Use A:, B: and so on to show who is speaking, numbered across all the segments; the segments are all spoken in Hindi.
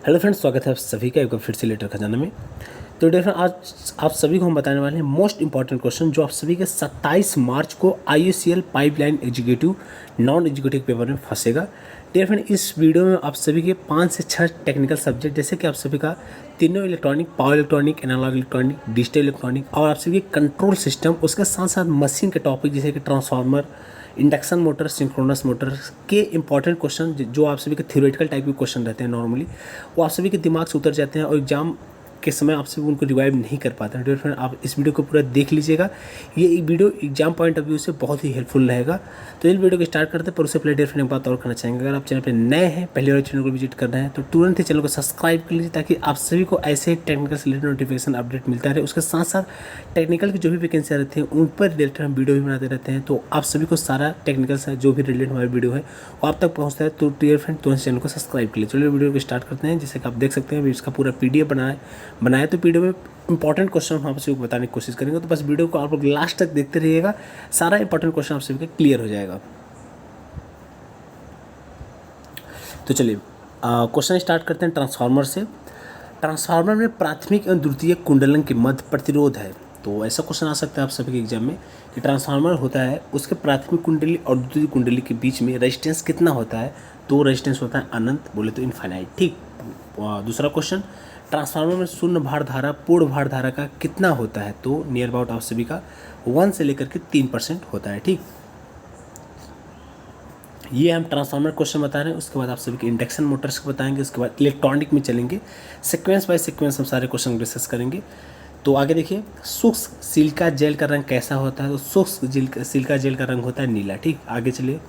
A: हेलो फ्रेंड्स, स्वागत है आप सभी का एक बार फिर से लेटर खजाना में। तो डियर फ्रेंड, आज आप सभी को हम बताने वाले हैं मोस्ट इंपॉर्टेंट क्वेश्चन जो आप सभी के 27 मार्च को IUCL pipeline executive non executive paper में फंसेगा। डियर फ्रेंड, इस वीडियो में आप सभी के 5 से 6 टेक्निकल सब्जेक्ट जैसे कि आप सभी का तीनों electronic, power electronic, analog electronic, digital electronic और आप सभी कंट्रोल सिस्टम, उसके साथ साथ मशीन के टॉपिक जैसे कि transformer, induction motor, synchronous motor के इंपॉर्टेंट क्वेश्चन जो आप सभी के थ्योरेटिकल टाइप के क्वेश्चन रहते हैं नॉर्मली, वो आप सभी के दिमाग से उतर जाते हैं और एग्जाम के समय आप सभी उनको रिवाइव नहीं कर पाते हैं। डियर फ्रेंड, आप इस वीडियो को पूरा देख लीजिएगा, ये video exam point of view से बहुत ही हेल्पफुल रहेगा। तो इस वीडियो को स्टार्ट करते हैं, पर उससे पहले डियर फ्रेंड एक बात और करना चाहेंगे, अगर आप चैनल पर नए हैं, पहली बार चैनल को विजिट कर रहे हैं तो तुरंत ही चैनल को सब्सक्राइब कर लीजिए ताकि आप सभी को ऐसे टेक्निकल से रिलेटेड नोटिफिकेशन अपडेट मिलता रहे। उसके साथ साथ टेक्निकल की जो भी वैकेंसियाँ रहती हैं उन पर रिलेटेड हम वीडियो भी बनाते रहते हैं, तो आप सभी को सारा टेक्निकल से जो भी रिलेटेड हमारी वीडियो है वो आप तक पहुँचता है। तो डियर फ्रेंड, तुरंत चैनल को सब्सक्राइब कर लीजिए। चलिए वीडियो को स्टार्ट करते हैं। जैसे कि आप देख सकते हैं अभी इसका पूरा PDF बनाया तो पीडीएफ में इंपॉर्टेंट क्वेश्चन हम आप सभी को बताने की कोशिश करेंगे, तो बस वीडियो को आप लोग लास्ट तक देखते रहिएगा, सारा इंपॉर्टेंट क्वेश्चन आप सभी का क्लियर हो जाएगा। तो चलिए क्वेश्चन स्टार्ट करते हैं ट्रांसफार्मर से। ट्रांसफार्मर में प्राथमिक एवं द्वितीयक कुंडलन के मध्य प्रतिरोध है। तो ऐसा क्वेश्चन आ सकता है आप सभी के एग्जाम में कि ट्रांसफार्मर होता है, उसके प्राथमिक कुंडली और द्वितीय कुंडली के बीच में रेजिस्टेंस कितना होता है? तो रेजिस्टेंस होता है अनंत, बोले तो इनफाइनाइट। ठीक। दूसरा क्वेश्चन, ट्रांसफार्मर में शून्य भार धारा पूर्ण भार धारा का कितना होता है? तो नियर अबाउट आप सभी का 1 से लेकर के 3% होता है। ठीक, ये हम ट्रांसफार्मर क्वेश्चन बता रहे हैं। उसके बाद आप सभी के इंडक्शन मोटर्स को बताएंगे, उसके बाद इलेक्ट्रॉनिक में चलेंगे, सीक्वेंस बाय सीक्वेंस हम सारे क्वेश्चन डिस्कस करेंगे। तो आगे देखिए, शुष्क सिलिका जेल का रंग कैसा होता है? तो शुष्क सिलिका जेल का रंग होता है नीला। ठीक, आगे चलिए,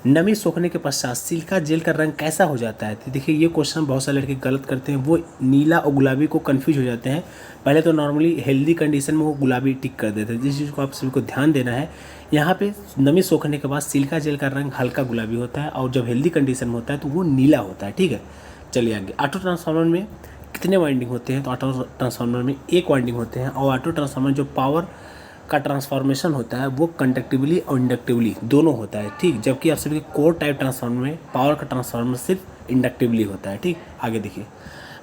A: नमी सोखने के पश्चात सिलिका जेल का रंग कैसा हो जाता है? तो देखिए ये क्वेश्चन बहुत सारे लड़के गलत करते हैं, वो नीला और गुलाबी को कंफ्यूज हो जाते हैं। पहले तो नॉर्मली हेल्दी कंडीशन में वो गुलाबी टिक कर देते हैं, जिस चीज़ को आप सभी को ध्यान देना है। यहाँ पे नमी सोखने के बाद सिलिका जेल का रंग हल्का गुलाबी होता है और जब हेल्दी कंडीशन में होता है तो वो नीला होता है। ठीक है, चलिए आगे। ऑटो ट्रांसफार्मर में कितने वाइंडिंग होते हैं? तो ऑटो ट्रांसफार्मर में एक वाइंडिंग होते हैं, और ऑटो ट्रांसफार्मर जो पावर का ट्रांसफॉर्मेशन होता है वो कंडक्टिवली और इंडक्टिवली दोनों होता है। ठीक, जबकि आप सभी के कोर टाइप ट्रांसफार्मर में पावर का ट्रांसफार्मर सिर्फ इंडक्टिवली होता है। ठीक, आगे देखिए,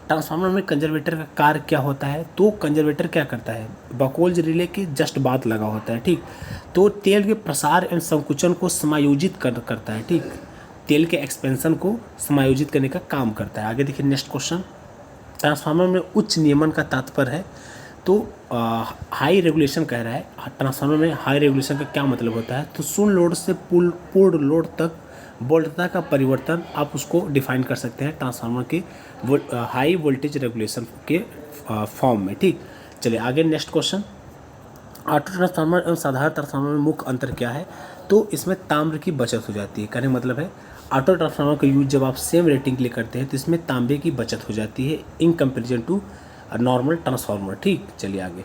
A: ट्रांसफार्मर में कंजर्वेटर का कार्य क्या होता है? तो कंजर्वेटर क्या करता है? बकोल्ज रिले के जस्ट बाद लगा होता है। ठीक, तो तेल के प्रसार एवं संकुचन को समायोजित करता है। ठीक, तेल के एक्सपेंशन को समायोजित करने का काम करता है। आगे देखिए नेक्स्ट क्वेश्चन, ट्रांसफार्मर में उच्च नियमन का तात्पर्य है? तो हाई रेगुलेशन कह रहा है। ट्रांसफार्मर में हाई रेगुलेशन का क्या मतलब होता है? तो शून्य लोड से पूर्ण लोड तक वोल्टता का परिवर्तन, आप उसको डिफाइन कर सकते हैं ट्रांसफार्मर के हाई वोल्टेज रेगुलेशन के फॉर्म में। ठीक, चलिए आगे नेक्स्ट क्वेश्चन, ऑटो ट्रांसफार्मर एवं साधारण ट्रांसफार्मर में मुख्य अंतर क्या है? तो इसमें ताम्र की बचत हो जाती है। कहने का मतलब है ऑटो ट्रांसफार्मर का यूज जब आप सेम रेटिंग के लिए करते हैं तो इसमें तांबे की बचत हो जाती है in comparison to normal transformer. ठीक, चलिए आगे,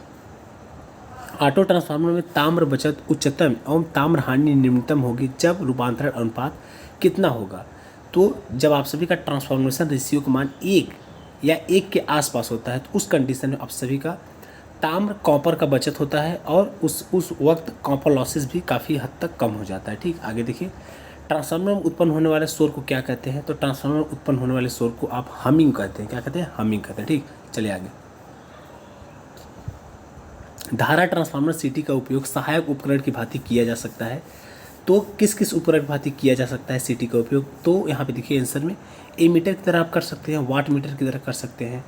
A: ऑटो ट्रांसफार्मर में ताम्र बचत उच्चतम एवं ताम्र हानि न्यूनतम होगी जब रूपांतरण अनुपात कितना होगा? तो जब आप सभी का ट्रांसफॉर्मेशन रेशियो का मान 1 या 1 के आसपास होता है तो उस कंडीशन में आप सभी का ताम्र कॉपर का बचत होता है और उस वक्त कॉपर लॉसेस भी काफ़ी हद तक कम हो जाता है। ठीक, आगे देखिए, ट्रांसफार्मर में उत्पन्न होने वाले शोर को क्या कहते हैं? तो ट्रांसफार्मर में उत्पन्न होने वाले शोर को आप हमिंग कहते हैं। क्या कहते हैं? हमिंग कहते हैं। ठीक, चलिए आगे, धारा ट्रांसफार्मर सीटी का उपयोग सहायक उपकरण की भांति किया जा सकता है। तो किस किस उपकरण की भांति किया जा सकता है सीटी का उपयोग? तो यहाँ पे देखिए आंसर में एमीटर की तरह आप कर सकते हैं, वाट मीटर की तरह कर सकते हैं,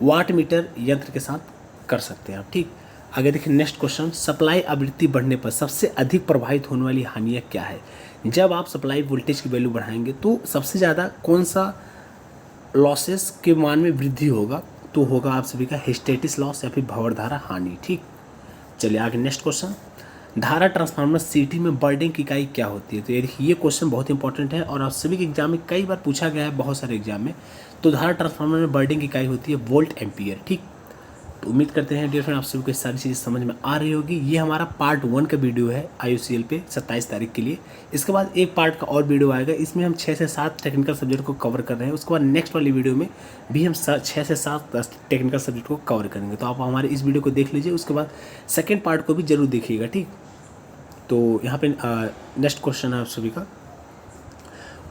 A: वाट मीटर यंत्र के साथ कर सकते हैं आप। ठीक, आगे देखिए नेक्स्ट क्वेश्चन, सप्लाई आवृत्ति बढ़ने पर सबसे अधिक प्रभावित होने वाली हानियाँ क्या है? जब आप सप्लाई वोल्टेज की वैल्यू बढ़ाएंगे तो सबसे ज़्यादा कौन सा लॉसेस के मान में वृद्धि होगा? तो होगा आप सभी का हिस्टैटिस लॉस या फिर भंवर धारा हानि। ठीक, चलिए आगे नेक्स्ट क्वेश्चन, धारा ट्रांसफार्मर सीटी में बर्डिंग की इकाई क्या होती है? तो ये देखिए ये क्वेश्चन बहुत इंपॉर्टेंट है और आप सभी के एग्जाम में कई बार पूछा गया है, बहुत सारे एग्जाम में। तो धारा ट्रांसफार्मर में बर्डिंग की इकाई होती है वोल्ट एम्पियर। ठीक, तो उम्मीद करते हैं डियर फ्रेंड आप सभी को सारी चीज़ें समझ में आ रही होगी। ये हमारा पार्ट 1 का वीडियो है IUCL पे 27 तारीख के लिए। इसके बाद एक पार्ट का और वीडियो आएगा, इसमें हम 6 से 7 टेक्निकल सब्जेक्ट को कवर कर रहे हैं। उसके बाद नेक्स्ट वाली वीडियो में भी हम 6 से 7 टेक्निकल सब्जेक्ट को कवर करेंगे। तो आप हमारे इस वीडियो को देख लीजिए, उसके बाद सेकेंड पार्ट को भी जरूर देखिएगा। ठीक, तो यहाँ पे नेक्स्ट क्वेश्चन है आप सभी का,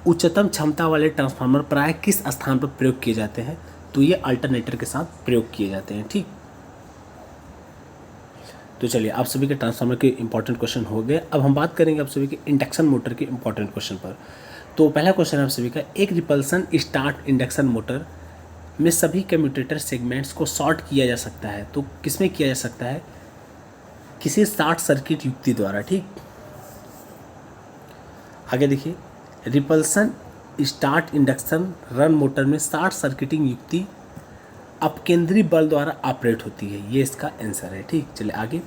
A: उच्चतम क्षमता वाले ट्रांसफार्मर प्राय किस स्थान पर प्रयोग किए जाते हैं? तो ये अल्टरनेटर के साथ प्रयोग किए जाते हैं। ठीक, तो चलिए आप सभी के ट्रांसफार्मर के इंपॉर्टेंट क्वेश्चन हो गए। अब हम बात करेंगे आप सभी के इंडक्शन मोटर के इंपॉर्टेंट क्वेश्चन पर। तो पहला क्वेश्चन है आप सभी का, एक रिपल्सन स्टार्ट इंडक्शन मोटर में सभी कम्यूटेटर सेगमेंट्स को शॉर्ट किया जा सकता है, तो किसमें किया जा सकता है? किसी शॉर्ट सर्किट युक्ति द्वारा। ठीक, आगे देखिए, repulsion start induction run motor में शॉर्ट सर्किटिंग युक्ति अपकेंद्री बल द्वारा ऑपरेट होती है, ये इसका आंसर है। ठीक, चलिए आगे,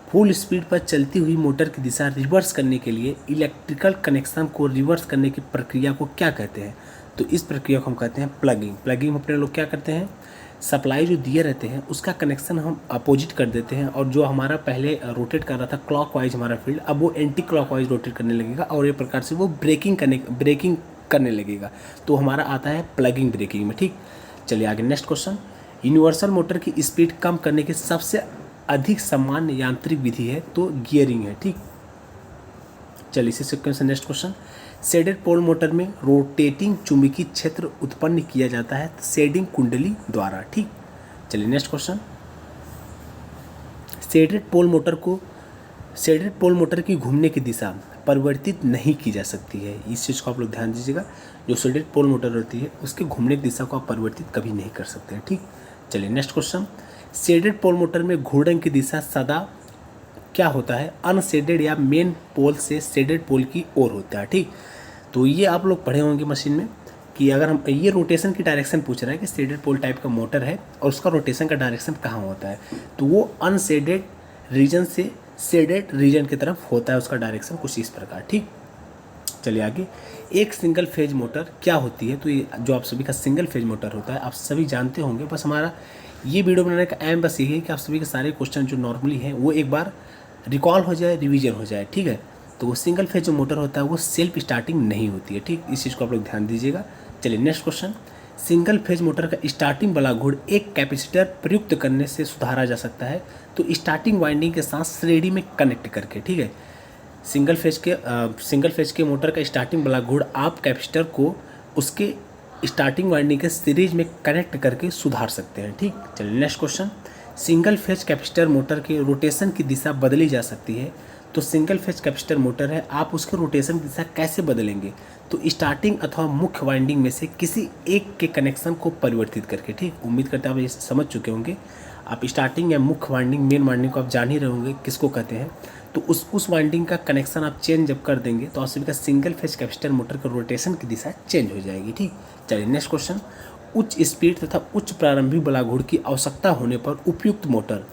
A: फुल स्पीड पर चलती हुई मोटर की दिशा रिवर्स करने के लिए इलेक्ट्रिकल कनेक्शन को रिवर्स करने की प्रक्रिया को क्या कहते हैं? तो इस प्रक्रिया को हम कहते हैं प्लगिंग। प्लगिंग में अपने लोग क्या करते हैं, सप्लाई जो दिए रहते हैं उसका कनेक्शन हम अपोजिट कर देते हैं, और जो हमारा पहले रोटेट कर रहा था क्लॉकवाइज हमारा फील्ड, अब वो एंटी क्लॉकवाइज रोटेट करने लगेगा और ये प्रकार से वो ब्रेकिंग करने लगेगा, तो हमारा आता है प्लगिंग ब्रेकिंग में। ठीक, चलिए आगे नेक्स्ट क्वेश्चन, यूनिवर्सल मोटर की स्पीड कम करने की सबसे अधिक सामान्य यांत्रिक विधि है, तो गियरिंग है। ठीक, चलिए इसी सिक्वेंस से next question, shaded pole motor में रोटेटिंग चुंबकीय क्षेत्र उत्पन्न किया जाता है शेडिंग कुंडली द्वारा। ठीक, चलिए next question, shaded pole motor की घूमने की दिशा परिवर्तित नहीं की जा सकती है, इस चीज़ को आप लोग ध्यान दीजिएगा। जो शेडेड पोल मोटर होती है उसके घूमने की दिशा को आप परिवर्तित कभी नहीं कर सकते हैं। ठीक, चलिए next question, shaded pole motor में घूर्णन की दिशा सदा क्या होता है? अनशेडेड या मेन पोल से शेडेड पोल की ओर होता है। ठीक, तो ये आप लोग पढ़े होंगे मशीन में कि अगर हम ये रोटेशन की डायरेक्शन पूछ रहा है कि शेडेड पोल टाइप का मोटर है और उसका रोटेशन का डायरेक्शन कहाँ होता है, तो वो अनशेडेड रीजन से शेडेड रीजन की तरफ होता है उसका डायरेक्शन, कुछ इस प्रकार। ठीक, चलिए आगे, एक सिंगल फेज मोटर क्या होती है? तो ये जो आप सभी का सिंगल फेज मोटर होता है आप सभी जानते होंगे, बस हमारा ये वीडियो बनाने का एम बस यही है कि आप सभी के सारे क्वेश्चन जो नॉर्मली हैं वो एक बार रिकॉल हो जाए, रिवीजन हो जाए। ठीक है, तो वो सिंगल फेज जो मोटर होता है वो सेल्फ स्टार्टिंग नहीं होती है। ठीक, इस चीज़ को आप लोग ध्यान दीजिएगा। चलिए next question, single phase motor का स्टार्टिंग वाला घुड़ एक कैपेसिटर प्रयुक्त करने से सुधारा जा सकता है, तो स्टार्टिंग वाइंडिंग के साथ श्रेणी में कनेक्ट करके। ठीक है, सिंगल फेज के मोटर का स्टार्टिंग वाला घुड़ आप कैपेसिटर को उसके स्टार्टिंग वाइंडिंग के सीरीज में कनेक्ट करके सुधार सकते हैं। ठीक, चलिए next question, single phase capacitor motor के रोटेशन की दिशा बदली जा सकती है, तो सिंगल फेज कैपेसिटर मोटर है, आप उसके रोटेशन की दिशा कैसे बदलेंगे? तो स्टार्टिंग अथवा मुख्य वाइंडिंग में से किसी एक के कनेक्शन को परिवर्तित करके। ठीक, उम्मीद करते हैं आप ये समझ चुके होंगे। आप स्टार्टिंग या मुख्य वाइंडिंग, मेन वाइंडिंग को आप जान ही रहे होंगे किसको कहते हैं, तो उस वाइंडिंग का कनेक्शन आप चेंज जब कर देंगे तो आप सभी का सिंगल फेज कैपेसिटर मोटर का रोटेशन की दिशा चेंज हो जाएगी। ठीक, चलिए नेक्स्ट क्वेश्चन, उच्च स्पीड तथा उच्च प्रारंभिक बला घुड़ की आवश्यकता होने पर उपयुक्त मोटर,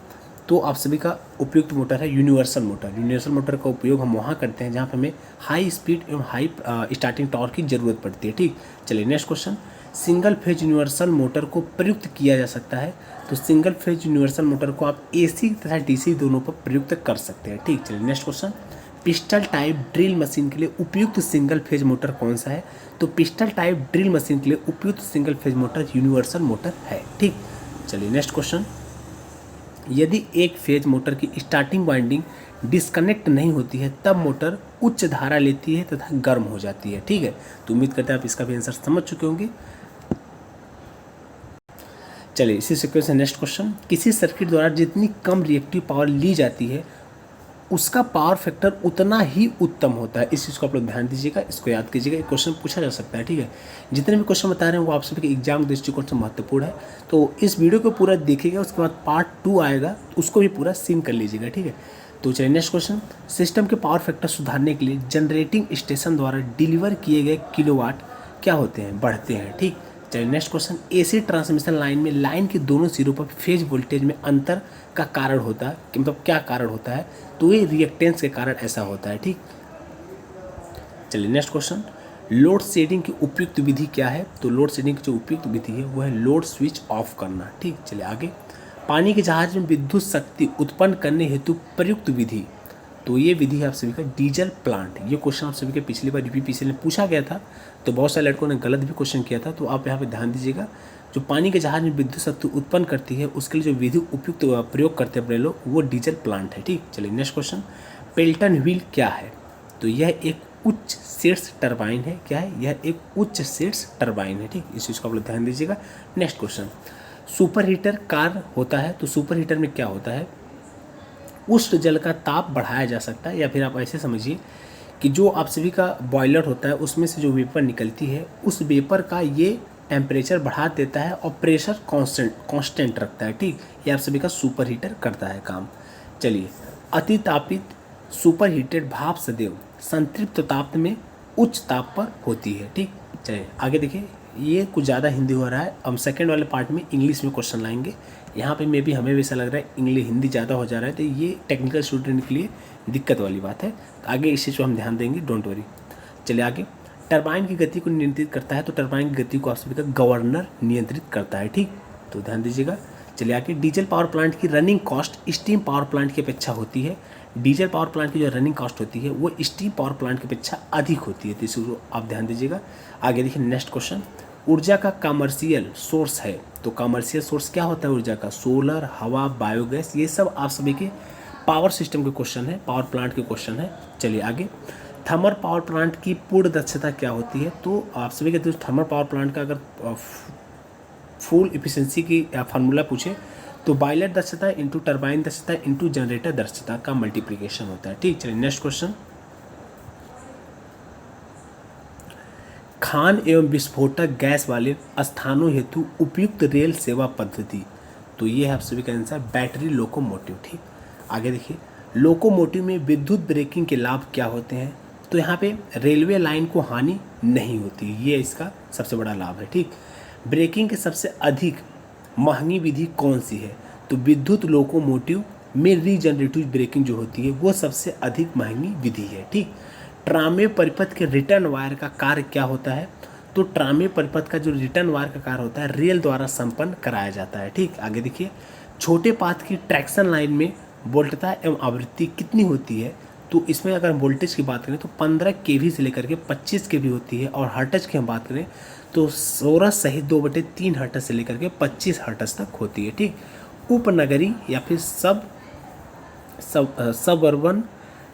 A: तो आप सभी का उपयुक्त मोटर है यूनिवर्सल मोटर। यूनिवर्सल मोटर का उपयोग हम वहाँ करते हैं जहाँ पर हमें हाई स्पीड एवं हाई स्टार्टिंग टॉर्क की ज़रूरत पड़ती है। ठीक, चलिए next question, single phase universal motor को प्रयुक्त किया जा सकता है, तो सिंगल फेज यूनिवर्सल मोटर को आप एसी तथा डीसी दोनों पर प्रयुक्त कर सकते हैं। ठीक, चलिए next question, pistol type drill machine के लिए उपयुक्त सिंगल फेज मोटर कौन सा है? तो पिस्टल टाइप ड्रिल मशीन के लिए उपयुक्त single phase motor universal motor है। ठीक, चलिए नेक्स्ट क्वेश्चन, यदि एक फेज मोटर की स्टार्टिंग वाइंडिंग डिस्कनेक्ट नहीं होती है तब मोटर उच्च धारा लेती है तथा गर्म हो जाती है। ठीक है, तो उम्मीद करते हैं आप इसका भी आंसर समझ चुके होंगे। चलिए इसी सीक्वेंस से नेक्स्ट क्वेश्चन, किसी सर्किट द्वारा जितनी कम रिएक्टिव पावर ली जाती है उसका पावर फैक्टर उतना ही उत्तम होता है। इस चीज़ को आप लोग ध्यान दीजिएगा, इसको याद कीजिएगा, एक क्वेश्चन पूछा जा सकता है। ठीक है, जितने भी क्वेश्चन बता रहे हैं वो आप सभी के एग्जाम दृष्टिकोण से महत्वपूर्ण है, तो इस वीडियो को पूरा देखिएगा, उसके बाद पार्ट 2 आएगा, उसको भी पूरा सीन कर लीजिएगा। ठीक है, तो चलिए नेक्स्ट क्वेश्चन, सिस्टम के पावर फैक्टर सुधारने के लिए जनरेटिंग स्टेशन द्वारा डिलीवर किए गए किलोवाट क्या होते हैं? बढ़ते हैं। ठीक, चलिए next question, AC transmission line में लाइन के दोनों सिरों पर फेज वोल्टेज में अंतर का कारण होता है, कि मतलब क्या कारण होता है? तो ये रिएक्टेंस के कारण ऐसा होता है। ठीक, चलिए नेक्स्ट क्वेश्चन, लोड शेडिंग की उपयुक्त विधि क्या है? तो लोड शेडिंग की जो उपयुक्त विधि है वो है लोड स्विच ऑफ करना। ठीक, चलिए आगे, पानी के जहाज में विद्युत शक्ति उत्पन्न करने हेतु प्रयुक्त विधि, तो ये विधि है आप सभी का डीजल प्लांट। ये क्वेश्चन आप सभी के पिछली बार यूपीपीएससी में पूछा गया था, तो बहुत सारे लड़कों ने गलत भी क्वेश्चन किया था, तो आप यहाँ पे ध्यान दीजिएगा। जो पानी के जहाज में विद्युत शक्ति उत्पन्न करती है उसके लिए जो विधि उपयुक्त प्रयोग करते हैं अपने लोग वो डीजल प्लांट है। ठीक, चलिए नेक्स्ट क्वेश्चन, पेल्टन व्हील क्या है? तो यह एक उच्च शीर्ष टरबाइन है। क्या है? यह एक उच्च शीर्ष टरबाइन है। ठीक, इस चीज़ को आप लोग ध्यान दीजिएगा। Next question, super heater car होता है तो सुपर हीटर में क्या होता है? उष्ण जल का ताप बढ़ाया जा सकता है, या फिर आप ऐसे समझिए कि जो आप सभी का बॉयलर होता है उसमें से जो वेपर निकलती है उस वेपर का ये टेम्परेचर बढ़ा देता है और प्रेशर कांस्टेंट रखता है। ठीक, ये आप सभी का सुपर हीटर करता है काम। चलिए, अतितापित सुपर हीटेड भाप सदैव संतृप्त ताप में उच्च ताप पर होती है। ठीक, चलिए आगे देखिए, ये कुछ ज़्यादा हिंदी हो रहा है। हम सेकंड वाले पार्ट में इंग्लिश में क्वेश्चन लाएंगे। यहाँ पे मे भी हमें भी ऐसा लग रहा है इंग्लिश हिंदी ज़्यादा हो जा रहा है, तो ये टेक्निकल स्टूडेंट के लिए दिक्कत वाली बात है। तो आगे इस चीज़ को हम ध्यान देंगे, डोंट वरी। चलिए आगे, टरबाइन की गति को नियंत्रित करता है तो टरबाइन की गति को आप सभी का गवर्नर नियंत्रित करता है। ठीक, तो ध्यान दीजिएगा। चलिए आगे, डीजल पावर प्लांट की running cost steam power plant की अपेक्षा होती है। डीजल पावर प्लांट की जो रनिंग कॉस्ट होती है वो स्टीम पावर प्लांट की अपेक्षा अधिक होती है, तो इसको आप ध्यान दीजिएगा। आगे देखिए नेक्स्ट क्वेश्चन, ऊर्जा का कमर्शियल सोर्स है तो कमर्शियल सोर्स क्या होता है ऊर्जा का? सोलर, हवा, बायोगैस, ये सब आप सभी के पावर सिस्टम के क्वेश्चन है, पावर प्लांट के क्वेश्चन है। चलिए आगे, थर्मल पावर प्लांट की पूर्ण दक्षता क्या होती है? तो आप सभी के थर्मल पावर प्लांट का अगर फुल इफिशिएंसी की फार्मूला पूछे तो बॉयलर दक्षता इंटू टरबाइन दक्षता इंटू जनरेटर दक्षता का मल्टीप्लिकेशन होता है। ठीक, चलिए नेक्स्ट क्वेश्चन, खान एवं विस्फोटक गैस वाले स्थानों हेतु उपयुक्त रेल सेवा पद्धति, तो ये है आप सभी का आंसर बैटरी लोकोमोटिव। ठीक, आगे देखिए, लोकोमोटिव में विद्युत ब्रेकिंग के लाभ क्या होते हैं? तो यहाँ पे रेलवे लाइन को हानि नहीं होती, ये इसका सबसे बड़ा लाभ है। ठीक, ब्रेकिंग की सबसे अधिक महंगी विधि कौन सी है? तो विद्युत लोकोमोटिव में रीजनरेटिव ब्रेकिंग जो होती है वो सबसे अधिक महंगी विधि है। ठीक, ट्रामे परिपथ के रिटर्न वायर का कार्य क्या होता है? तो ट्रामे परिपथ का जो रिटर्न वायर का कार्य होता है रेल द्वारा संपन्न कराया जाता है। ठीक, आगे देखिए, छोटे पाथ की ट्रैक्शन लाइन में वोल्टता एवं आवृत्ति कितनी होती है? तो इसमें अगर हम वोल्टेज की बात करें तो 15 kV से लेकर के 25 kV होती है, और हर्ट्ज की हम बात करें तो 16 सहित 2/3 हर्ट्ज से लेकर के 25 हर्ट्ज तक होती है। ठीक, उपनगरी या फिर सब अर्बन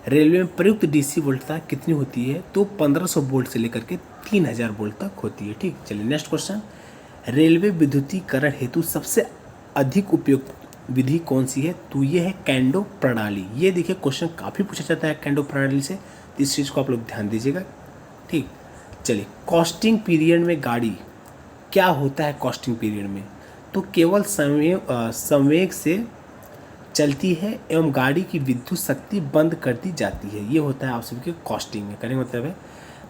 A: रेलवे में प्रयुक्त डीसी वोल्टता कितनी होती है? तो 1500 वोल्ट से लेकर के 3000 वोल्ट तक होती है। ठीक, चलिए नेक्स्ट क्वेश्चन, रेलवे विद्युतीकरण हेतु सबसे अधिक उपयुक्त विधि कौन सी है? तो ये है कैंडो प्रणाली। ये देखिए क्वेश्चन काफ़ी पूछा जाता है कैंडो प्रणाली से, तो इस चीज़ को आप लोग ध्यान दीजिएगा। ठीक, चलिए, कॉस्टिंग पीरियड में गाड़ी क्या होता है? कॉस्टिंग पीरियड में तो केवल संवेग से चलती है एवं गाड़ी की विद्युत शक्ति बंद कर दी जाती है, ये होता है आप सभी के कॉस्टिंग में। कहने का मतलब है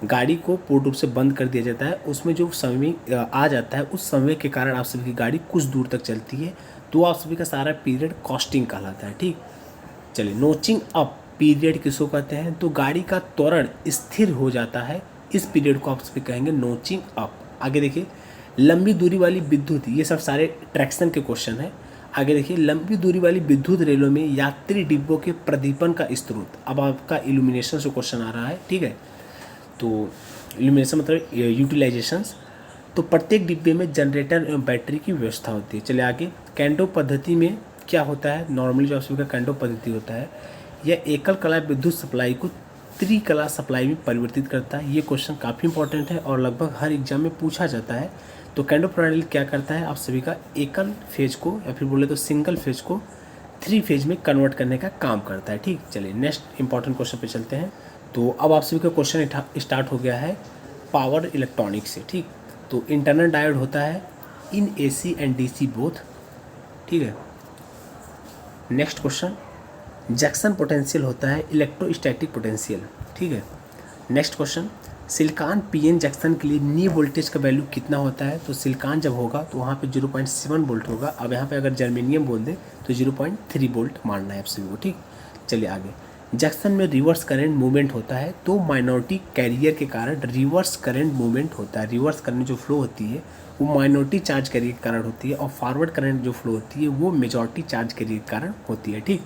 A: गाड़ी को पूर्ण रूप से बंद कर दिया जाता है, उसमें जो संवेग आ जाता है उस संवेग के कारण आप सभी की गाड़ी कुछ दूर तक चलती है, तो आप सभी का सारा पीरियड कॉस्टिंग कहलाता है। ठीक, चलिए, नोचिंग अप पीरियड किसको कहते हैं? तो गाड़ी का त्वरण स्थिर हो जाता है, इस पीरियड को आप सभी कहेंगे नोचिंग अप। आगे देखिए, लंबी दूरी वाली विद्युत, ये सब सारे ट्रैक्शन के क्वेश्चन है। आगे देखिए, लंबी दूरी वाली विद्युत रेलों में यात्री डिब्बों के प्रदीपन का स्रोत, अब आपका इल्यूमिनेशन से क्वेश्चन आ रहा है। ठीक है, तो इल्यूमिनेशन मतलब यूटिलाइजेशंस, तो प्रत्येक डिब्बे में जनरेटर एवं बैटरी की व्यवस्था होती है। चलिए आगे, कैंडो पद्धति में क्या होता है? नॉर्मली जो आप सभी का कैंडो पद्धति होता है यह एकल कला विद्युत सप्लाई को त्रिकला सप्लाई में परिवर्तित करता है। ये क्वेश्चन काफ़ी इंपॉर्टेंट है और लगभग हर एग्जाम में पूछा जाता है। तो कैंडो प्रणाली क्या करता है? आप सभी का एकल फेज को या फिर बोले तो सिंगल फेज को 3 फेज में कन्वर्ट करने का काम करता है। ठीक, चलिए नेक्स्ट इंपॉर्टेंट क्वेश्चन पे चलते हैं। तो अब आप सभी का क्वेश्चन स्टार्ट हो गया है पावर इलेक्ट्रॉनिक्स से। ठीक, तो इंटरनल डायोड होता है इन AC एंड DC बोथ। ठीक है, नेक्स्ट क्वेश्चन, जंक्शन पोटेंशियल होता है इलेक्ट्रोस्टैटिक पोटेंशियल। ठीक है, next question, silicon PN junction के लिए नी वोल्टेज का वैल्यू कितना होता है? तो सिलिकॉन जब होगा तो वहाँ पे 0.7 वोल्ट होगा। अब यहाँ पे अगर जर्मेनियम बोल दे तो 0.3 वोल्ट मानना है आप सभी को। ठीक, चलिए आगे, जंक्शन में रिवर्स करंट मूवमेंट होता है तो माइनॉरिटी कैरियर के कारण रिवर्स करंट मूवमेंट होता है। रिवर्स करंट जो फ्लो होती है वो माइनॉरिटी चार्ज कैरियर के कारण होती है, और फॉरवर्ड करंट जो फ्लो होती है वो मेजॉरिटी चार्ज कैरियर के कारण होती है। ठीक,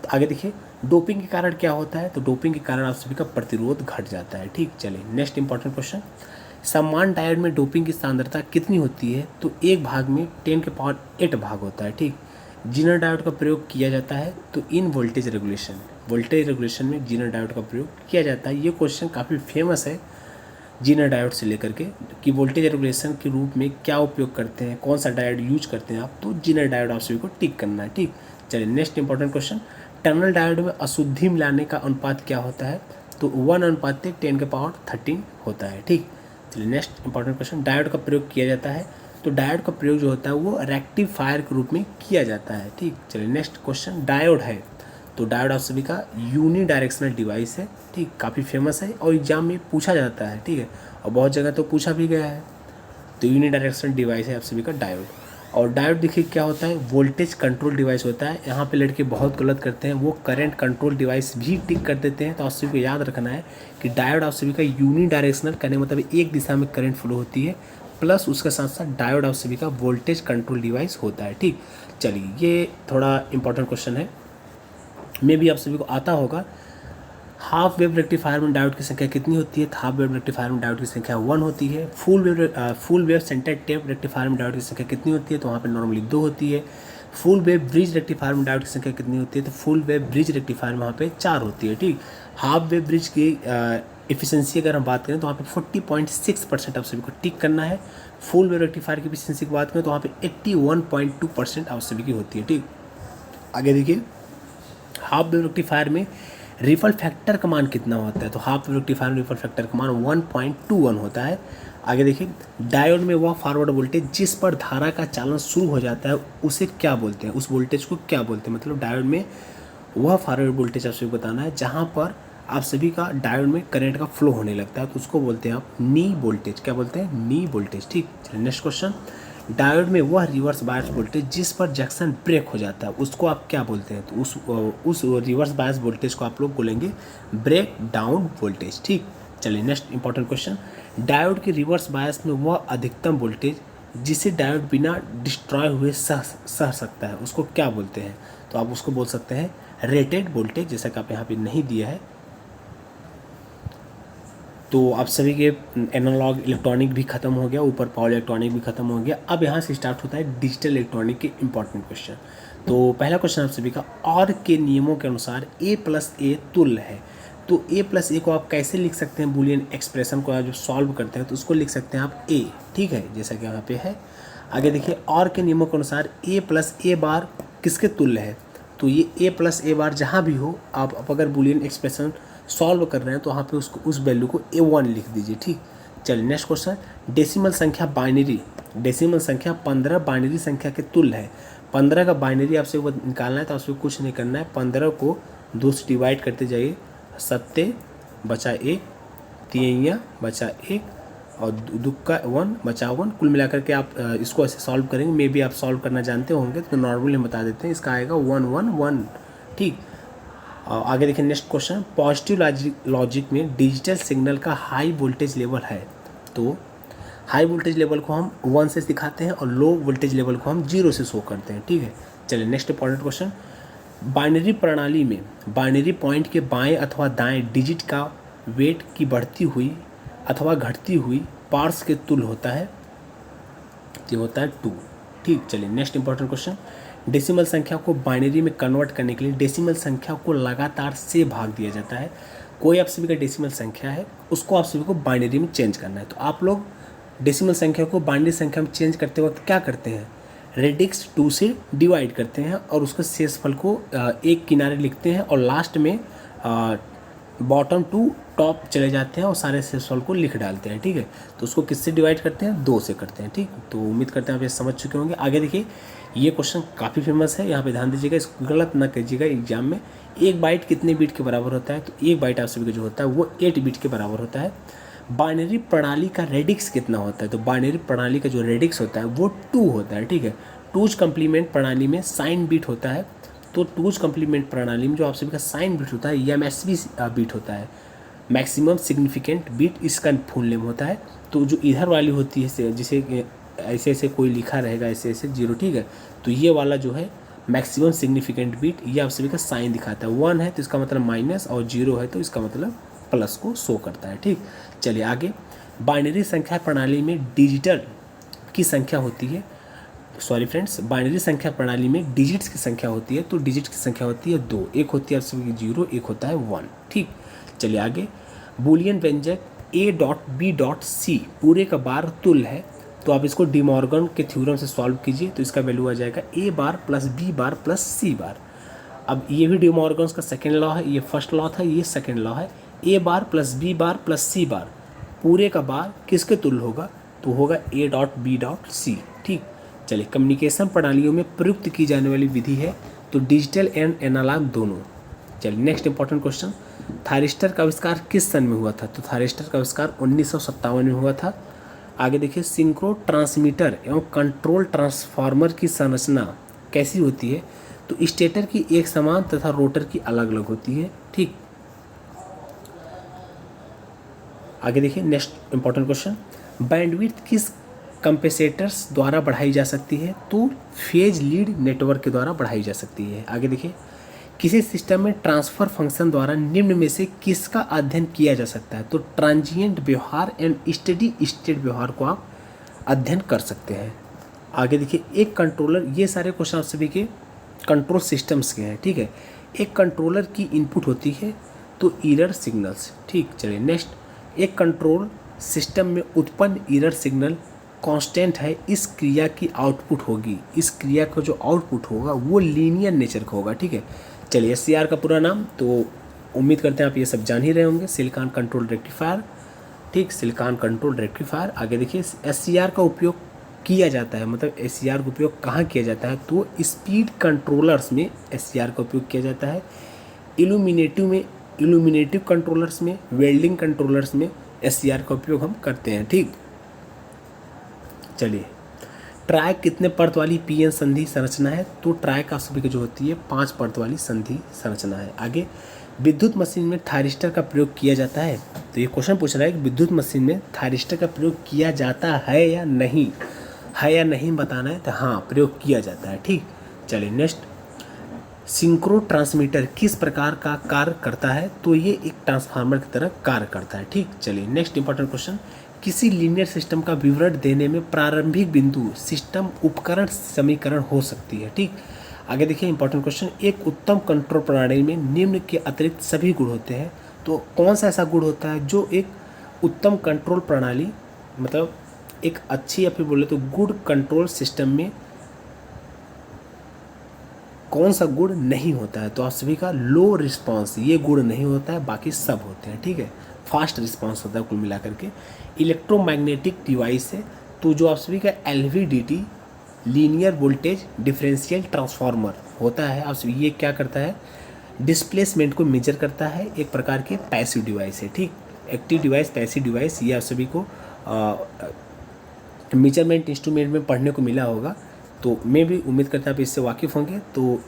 A: तो आगे देखिए, डोपिंग के कारण क्या होता है? तो डोपिंग के कारण आप सभी का प्रतिरोध घट जाता है। ठीक, चलिए नेक्स्ट इंपॉर्टेंट क्वेश्चन, समान डायोड में डोपिंग की सांद्रता कितनी होती है? तो 1 भाग में 10⁸ भाग होता है। ठीक, जिनर डायोड का प्रयोग किया जाता है तो इन वोल्टेज रेगुलेशन, वोल्टेज रेगुलेशन में जीनर डायोड का प्रयोग किया जाता है। ये क्वेश्चन काफ़ी फेमस है जीनर डायोड से लेकर के कि वोल्टेज रेगुलेशन के रूप में क्या उपयोग करते हैं, कौन सा डायोड यूज करते हैं आप, तो जीनर डायोड आप सभी को टिक करना है। ठीक, चलिए next important question, tunnel diode में अशुद्धि मिलाने का अनुपात क्या होता है, तो 1:10⁻13 होता है। ठीक, चलिए नेक्स्ट इंपॉर्टेंट क्वेश्चन, डायोड का प्रयोग किया जाता है, तो डायोड का प्रयोग जो होता है वो रेक्टिफायर के रूप में किया जाता है। ठीक, चलिए नेक्स्ट क्वेश्चन, डायोड है तो डायोड आप सभी का यूनी डायरेक्शनल डिवाइस है। ठीक, काफ़ी फेमस है और एग्जाम में पूछा जाता है। ठीक है, और बहुत जगह तो पूछा भी गया है। तो यूनी डायरेक्शनल डिवाइस है आप सभी का डायोड। और डायोड देखिए क्या होता है, वोल्टेज कंट्रोल डिवाइस होता है। यहाँ पे लड़के बहुत गलत करते हैं, वो करंट कंट्रोल डिवाइस भी टिक कर देते हैं। तो आप सभी को याद रखना है कि डायोड आप सभी का यूनी डायरेक्शनल, कहने मतलब एक दिशा में करंट फ्लो होती है, प्लस उसके साथ साथ डायोड आप सभी का वोल्टेज कंट्रोल डिवाइस होता है। ठीक, चलिए ये थोड़ा इंपॉर्टेंट क्वेश्चन है, मे भी आप सभी को आता होगा। हाफ वेव रेक्टिफायर में डायोड की संख्या कितनी होती है, हाफ वेव रेक्टिफायर में डायोड की संख्या 1 होती है। Full wave centre tap rectifier में डायोड की संख्या कितनी होती है, तो वहाँ पे नॉर्मली 2 होती है। फुल वेव ब्रिज रेक्टिफायर में डायोड की संख्या कितनी होती है, तो फुल वेव ब्रिज रेक्टिफायर में वहाँ पे 4 होती है। ठीक, हाफ वेव ब्रिज की एफिशिएंसी अगर हम बात करें तो वहाँ पे 40.6% आप सभी को टिक करना है। फुल वेव रेक्टिफायर की एफिशिएंसी की बात करें तो वहाँ पे 81.2% आप सभी की होती है। ठीक, आगे देखिए, हाफ वेव रेक्टिफायर में रिपल फैक्टर का मान कितना होता है, तो हाफ वेव रेक्टिफायर में रिपल फैक्टर का मान 1.21 होता है। आगे देखिए, डायोड में वह फॉरवर्ड वोल्टेज जिस पर धारा का चालन शुरू हो जाता है उसे क्या बोलते हैं, उस वोल्टेज को क्या बोलते हैं। मतलब डायोड में वह फॉरवर्ड वोल्टेज आप सभी को बताना है जहाँ पर आप सभी का डायोड में करंट का फ्लो होने लगता है, तो उसको बोलते हैं आप नी वोल्टेज। क्या बोलते हैं, नी वोल्टेज। ठीक, चलिए नेक्स्ट क्वेश्चन, डायोड में वह रिवर्स बायस वोल्टेज जिस पर जंक्शन ब्रेक हो जाता है उसको आप क्या बोलते हैं, तो उस रिवर्स बायस वोल्टेज को आप लोग बोलेंगे ब्रेक डाउन वोल्टेज। ठीक, चलिए नेक्स्ट इंपॉर्टेंट क्वेश्चन, डायोड के रिवर्स बायस में वह अधिकतम वोल्टेज जिसे डायोड बिना डिस्ट्रॉय हुए सह सकता है उसको क्या बोलते हैं, तो आप उसको बोल सकते हैं रेटेड वोल्टेज, जैसा कि आप यहाँ पे नहीं दिया है। तो आप सभी के एनालॉग इलेक्ट्रॉनिक भी खत्म हो गया, ऊपर पावर इलेक्ट्रॉनिक भी खत्म हो गया। अब यहाँ से स्टार्ट होता है डिजिटल इलेक्ट्रॉनिक के इंपॉर्टेंट क्वेश्चन। तो पहला क्वेश्चन आप सभी का, और के नियमों के अनुसार a+a तुल्य है, तो a+a को आप कैसे लिख सकते हैं, बूलियन एक्सप्रेशन को जब सॉल्व करते हैं तो उसको लिख सकते हैं आप a। ठीक है, जैसा कि यहाँ पे है। आगे देखिए, और के नियमों के अनुसार a+a बार किसके तुल्य है, तो ये a+a बार जहाँ भी हो, आप अगर बूलियन एक्सप्रेशन सॉल्व कर रहे हैं तो वहाँ पे उसको उस वैल्यू को a1 लिख दीजिए। ठीक, चलिए नेक्स्ट क्वेश्चन, डेसिमल संख्या बाइनरी, डेसिमल संख्या 15 बाइनरी संख्या के तुल्य है। 15 का बाइनरी आपसे वो निकालना है, तो आपसे कुछ नहीं करना है, 15 को 2 से डिवाइड करते जाइए, 7 बचा 1, 3 बचा 1 और दुक्का 1 बचा 1, कुल मिलाकर के आप इसको ऐसे सॉल्व करेंगे। मे भी आप सॉल्व करना जानते होंगे, तो नॉर्मली हम बता देते हैं, इसका आएगा 111। ठीक, आगे देखिए नेक्स्ट क्वेश्चन, पॉजिटिव लॉजिक में डिजिटल सिग्नल का हाई वोल्टेज लेवल है, तो हाई वोल्टेज लेवल को हम 1 से दिखाते हैं और लो वोल्टेज लेवल को हम 0 से शो करते हैं। ठीक है, चलिए नेक्स्ट इंपॉर्टेंट क्वेश्चन, बाइनरी प्रणाली में बाइनरी पॉइंट के बाएं अथवा दाएं डिजिट का वेट की बढ़ती हुई अथवा घटती हुई पार्ट्स के तुल्य होता है, ये होता है 2। ठीक, चलिए नेक्स्ट इंपॉर्टेंट क्वेश्चन, डेसिमल संख्या को बाइनरी में कन्वर्ट करने के लिए डेसिमल संख्या को लगातार से भाग दिया जाता है। कोई आप सभी का डेसिमल संख्या है, उसको आप सभी को बाइनरी में चेंज करना है, तो आप लोग डेसिमल संख्या को बाइनरी संख्या में चेंज करते वक्त क्या करते हैं, रेडिक्स 2 से डिवाइड करते हैं और उसके शेषफल को एक किनारे लिखते हैं और लास्ट में बॉटम टू टॉप चले जाते हैं और सारे शेषफल को लिख डालते हैं। ठीक है, तो उसको किससे डिवाइड करते हैं, 2 से करते हैं। ठीक, तो उम्मीद करते हैं आप ये समझ चुके होंगे। आगे देखिए, ये क्वेश्चन काफ़ी फेमस है, यहाँ पे ध्यान दीजिएगा, इसको गलत ना कीजिएगा एग्जाम में। 1 बाइट कितने बीट के बराबर होता है, तो 1 बाइट आप सभी का जो होता है वो 8 बीट के बराबर होता है। बाइनरी प्रणाली का रेडिक्स कितना होता है, तो बाइनरी प्रणाली का जो रेडिक्स होता है वो 2 होता है। ठीक है, 2's कम्प्लीमेंट प्रणाली में साइन बीट होता है, तो 2's कम्प्लीमेंट प्रणाली में जो आप सभी का साइन बीट होता है MSB बीट होता है, मैक्सिमम सिग्निफिकेंट बीट, इसका फुल नेम होता है। तो जो इधर वाली होती है, जिसे ऐसे ऐसे कोई लिखा रहेगा ऐसे ऐसे 0, ठीक है, तो ये वाला जो है मैक्सिमम सिग्निफिकेंट बीट, ये आप सभी का साइन दिखाता है। 1 है तो इसका मतलब माइनस और 0 है तो इसका मतलब प्लस को शो करता है। ठीक, चलिए आगे, बाइनरी संख्या प्रणाली में डिजिटल की संख्या होती है सॉरी फ्रेंड्स, बाइनरी संख्या प्रणाली में डिजिट्स की संख्या होती है, तो डिजिट्स की संख्या होती है 2, एक होती है आप सभी की 0, एक होता है 1। ठीक, चलिए आगे। बूलियन व्यंजक A.B.C पूरे का बार तुल्य है, तो आप इसको डिमॉर्गन के थ्योरम से सॉल्व कीजिए, तो इसका वैल्यू आ जाएगा A bar plus B bar plus C बार। अब ये भी डिमॉर्गन्स का सेकेंड लॉ है, ये फर्स्ट लॉ था, ये सेकेंड लॉ है। A bar plus B bar plus C बार पूरे का बार किसके तुल्य होगा, तो होगा A.B.C। ठीक, चलिए। कम्युनिकेशन प्रणालियों में प्रयुक्त की जाने वाली विधि है, तो डिजिटल एंड एनालॉग दोनों। चलिए नेक्स्ट इंपॉर्टेंट क्वेश्चन, थायरिस्टर का आविष्कार किस सन में हुआ था, तो थायरिस्टर का आविष्कार 1957 में हुआ था। आगे देखिए, सिंक्रो ट्रांसमीटर एवं कंट्रोल ट्रांसफार्मर की संरचना कैसी होती है, तो स्टेटर की एक समान तथा रोटर की अलग अलग होती है। ठीक, आगे देखिए नेक्स्ट इंपॉर्टेंट क्वेश्चन, बैंडविड्थ किस कंपेसेटर्स द्वारा बढ़ाई जा सकती है, तो फेज लीड नेटवर्क के द्वारा बढ़ाई जा सकती है। आगे देखिए, किसी सिस्टम में ट्रांसफर फंक्शन द्वारा निम्न में से किसका अध्ययन किया जा सकता है, तो ट्रांजिएंट व्यवहार एंड स्टेडी स्टेट व्यवहार को आप अध्ययन कर सकते हैं। आगे देखिए, एक कंट्रोलर, ये सारे क्वेश्चन आप सभी के कंट्रोल सिस्टम्स के हैं। ठीक है, एक कंट्रोलर की इनपुट होती है तो एरर सिग्नल्स। ठीक, चलिए नेक्स्ट, एक कंट्रोल सिस्टम में उत्पन्न एरर सिग्नल कांस्टेंट है, इस क्रिया की आउटपुट होगी, इस क्रिया का जो आउटपुट होगा वो लीनियर नेचर का होगा। ठीक है, चलिए SCR का पूरा नाम, तो उम्मीद करते हैं आप ये सब जान ही रहे होंगे, सिलिकॉन कंट्रोल रेक्टिफायर। ठीक, सिलिकॉन कंट्रोल रेक्टिफायर। आगे देखिए, SCR का उपयोग किया जाता है, मतलब SCR का उपयोग कहाँ किया जाता है, तो स्पीड कंट्रोलर्स में SCR का उपयोग किया जाता है, इल्यूमिनेटिव कंट्रोलर्स में, वेल्डिंग कंट्रोलर्स में SCR का उपयोग हम करते हैं। ठीक, चलिए, ट्रायक कितने परत वाली PN संधि संरचना है, तो ट्रायक आप सभी की जो होती है 5 परत वाली संधि संरचना है। आगे, विद्युत मशीन में थायरिस्टर का प्रयोग किया जाता है, तो ये क्वेश्चन पूछ रहा है कि विद्युत मशीन में थायरिस्टर का प्रयोग किया जाता है या नहीं, है या नहीं बताना है, तो हाँ प्रयोग किया जाता है। ठीक, चलिए नेक्स्ट, सिंक्रो ट्रांसमीटर किस प्रकार का कार्य करता है, तो ये एक ट्रांसफार्मर की तरह कार्य करता है। ठीक, चलिए नेक्स्ट इंपॉर्टेंट क्वेश्चन, किसी लीनियर सिस्टम का विवरण देने में प्रारंभिक बिंदु सिस्टम उपकरण समीकरण हो सकती है। ठीक, आगे देखिए इंपॉर्टेंट क्वेश्चन, एक उत्तम कंट्रोल प्रणाली में निम्न के अतिरिक्त सभी गुण होते हैं, तो कौन सा ऐसा गुण होता है जो एक उत्तम कंट्रोल प्रणाली, मतलब एक अच्छी, या फिर बोले तो गुड कंट्रोल सिस्टम में कौन सा गुण नहीं होता है, तो आप सभी का लो रिस्पांस, ये गुण नहीं होता है, बाकी सब होते हैं। ठीक है, फास्ट रिस्पांस होता है कुल मिला करके। इलेक्ट्रोमैग्नेटिक डिवाइस है, तो जो आप सभी का LVDT linear voltage differential transformer होता है, आप सभी ये क्या करता है, डिस्प्लेसमेंट को मेजर करता है, एक प्रकार के पैसिव डिवाइस है। ठीक, एक्टिव डिवाइस, पैसिव डिवाइस, ये आप सभी को मेजरमेंट इंस्ट्रूमेंट में पढ़ने को मिला होगा, तो मैं भी उम्मीद करता हूँ आप इससे वाकिफ़ होंगे। तो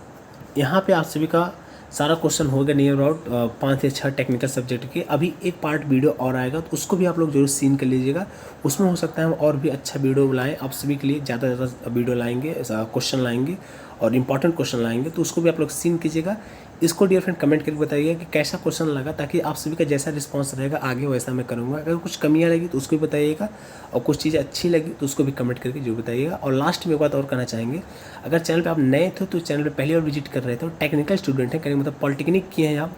A: यहाँ पे आप सभी का सारा क्वेश्चन हो गया नियर अबाउट 5 से 6 टेक्निकल सब्जेक्ट के। अभी एक पार्ट वीडियो और आएगा, तो उसको भी आप लोग जरूर सीन कर लीजिएगा, उसमें हो सकता है हम और भी अच्छा वीडियो लाएँ आप सभी के लिए, ज़्यादा वीडियो लाएंगे, क्वेश्चन लाएंगे और इंपॉर्टेंट क्वेश्चन लाएंगे, तो उसको भी आप लोग सीन कीजिएगा। इसको डियर फ्रेंड कमेंट करके बताइएगा कि कैसा क्वेश्चन लगा, ताकि आप सभी का जैसा रिस्पांस रहेगा आगे वैसा मैं करूँगा। अगर कुछ कमियाँ लगी तो उसको भी बताइएगा, और कुछ चीज़ें अच्छी लगी तो उसको भी कमेंट करके जो बताइएगा। और लास्ट में एक बात और कहना चाहेंगे, अगर चैनल पे आप नए थे तो चैनल पे पहली बार विजिट कर रहे थे, टेक्निकल स्टूडेंट हैं, कहने मतलब पॉलिटेक्निक किए हैं आप,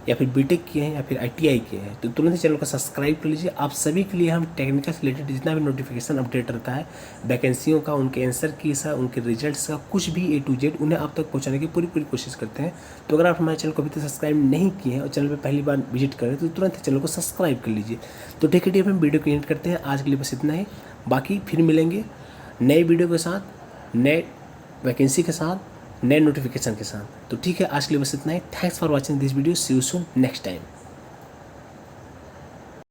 A: या फिर बीटेक किए हैं, या फिर ITI किए हैं, तो तुरंत ही चैनल को सब्सक्राइब कर लीजिए। आप सभी के लिए हम टेक्निकल से रिलेटेड जितना भी नोटिफिकेशन अपडेट रहता है, वैकेंसियों का, उनके आंसर की सा, उनके रिजल्ट्स का, कुछ भी A to Z उन्हें आप तक पहुंचाने की पूरी कोशिश करते हैं। तो अगर आप हमारे चैनल को अभी तक सब्सक्राइब नहीं किए हैं और चैनल पर पहली बार विजिट करें, तो तुरंत ही चैनल को सब्सक्राइब कर लीजिए। तो ठीक हम वीडियो को एंड करते हैं, आज के लिए बस इतना ही। बाकी फिर मिलेंगे नए वीडियो के साथ, नए वैकेंसी के साथ, नए नोटिफिकेशन के साथ। तो ठीक है, आज के लिए बस इतना ही। Thanks for watching this video, see you soon next time.